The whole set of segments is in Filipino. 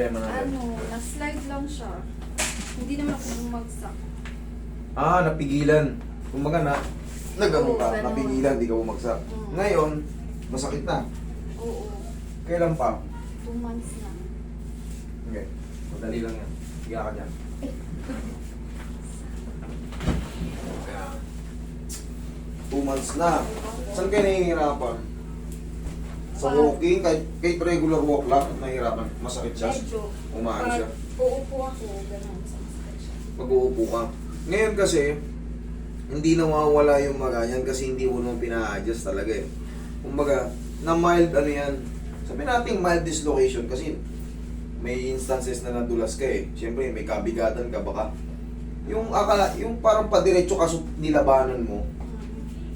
problema na yan? Na-slide lang siya. Hindi naman ako bumagsak. Ah, napigilan. Kumbaga na, nagano ka, ganun. napigilan, di ka bumagsak. Ngayon, masakit na. Oo. Kailan pa? 2 months na. Okay, madali lang yan. Higa ka dyan. Kaya, 2 months na. Saan kayo nahihirapan? Sa walking, kahit regular walk lang, nahihirapan. Masakit siya. Medyo. Umaan siya. Uupo ako, ganun. Sa masakit siya. Pag-uupo ka. Ngayon kasi, hindi nawawala yung maganyan kasi hindi mo naman pina-adjust talaga eh. Kumbaga, na mild ano yan. Sabi natin mild dislocation kasi may instances na nadulas ka eh. Siyempre, may kabigatan ka baka. Yung parang padiretso ka nilabanan mo.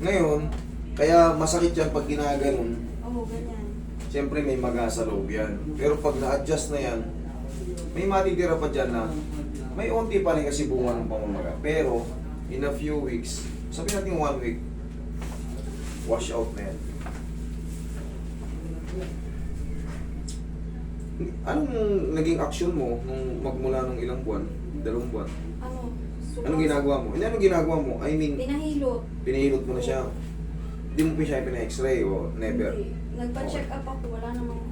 Ngayon, kaya masakit yan pag ginaganon. Oo, ganyan. Siyempre, may maga sa loob yan. Pero pag na-adjust na yan, may matitira pa dyan na may unti pa rin kasi bunga ng pamamaga. Pero, in a few weeks, sabi natin 1 week, wash out na yan. Anong naging action mo nung magmula ng ilang buwan? 2 buwan? Anong ginagawa mo? Hindi, anong ginagawa mo? I mean, Pinahilot. pinahilot mo na siya. Hindi mo pa siya pina-x-ray o never? Hindi. Nagpa-check up ako. Wala namang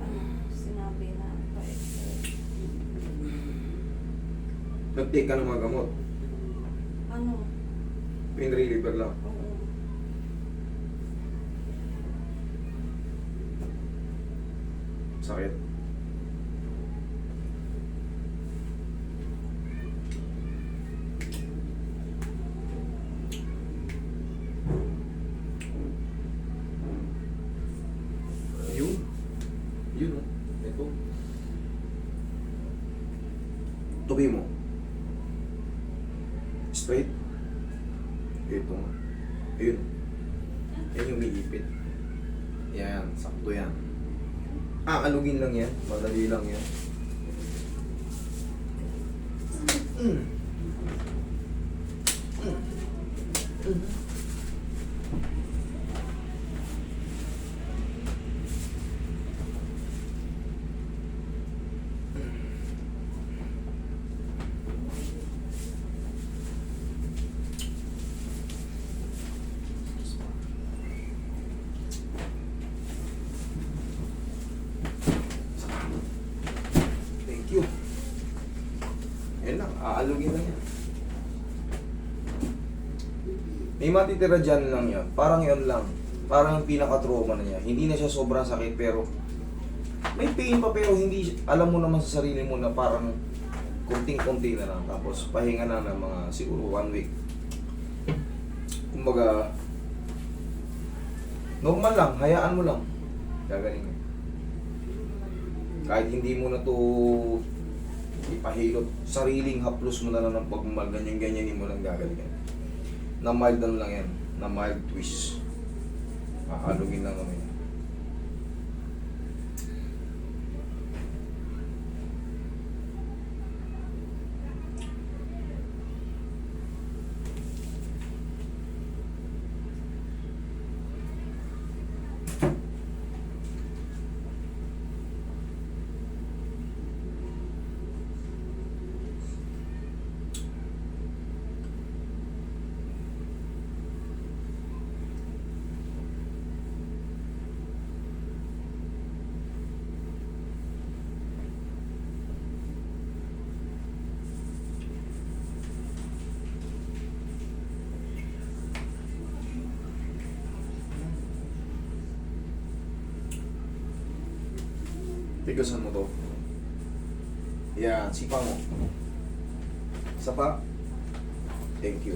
sinabi na pa-x-ray. Nag-take ka ng mga gamot? Pain reliever lang. Oo. Sakit. Yun. Yun oh. Ito. Tubi mo. Straight. Ito nga. Ayun. Yan yung umiipit. Yan. Sakto yan. Alugin lang yan. Madali lang yan. Thank you. Yan lang. Aalugin lang yan. May matitira dyan lang yan. Parang yun lang. Parang yung pinaka-trauma na niya. Hindi na siya sobrang sakit pero may pain pa pero hindi, alam mo naman sa sarili mo na parang kunting-kunti na lang. Tapos pahinga na ng mga siguro 1 week. Kumbaga, normal lang. Hayaan mo lang. Gagaling. Kahit hindi mo na to ipahilot, sariling haplos mo na lang ng pagmamahal, ganyan-ganyanin mo lang gagaling. Na mild lang yan, na mild twist. Hahalugin lang kami. Tigasan mo to. Yan, sipa mo. Isa pa. Thank you.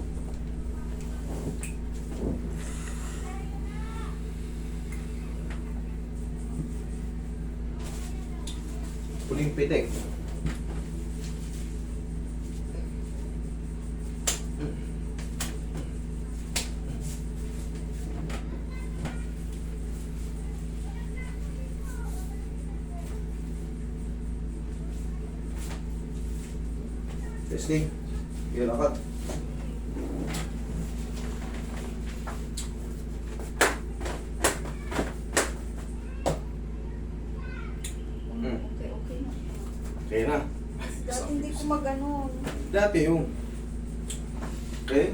Huling pitik. Testing. Ilakad. Okay na. Okay Okay na. Dati hindi ko mag-ano. Dati yung. Okay?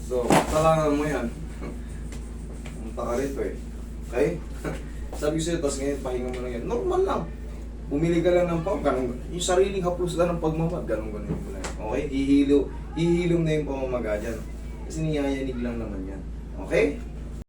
So, talangan mo yan. Punta ka rito eh. Okay? Sabi ko sa'yo, tapos ngayon, pahinga mo lang yan. Normal lang. Bumili ka lang ng pang, ganun. Yung sariling haplos lang ng pagmamag, ganun mo lang. Okay? Hihilom na yung pamamaga dyan. Kasi niyayanig lang naman yan. Okay?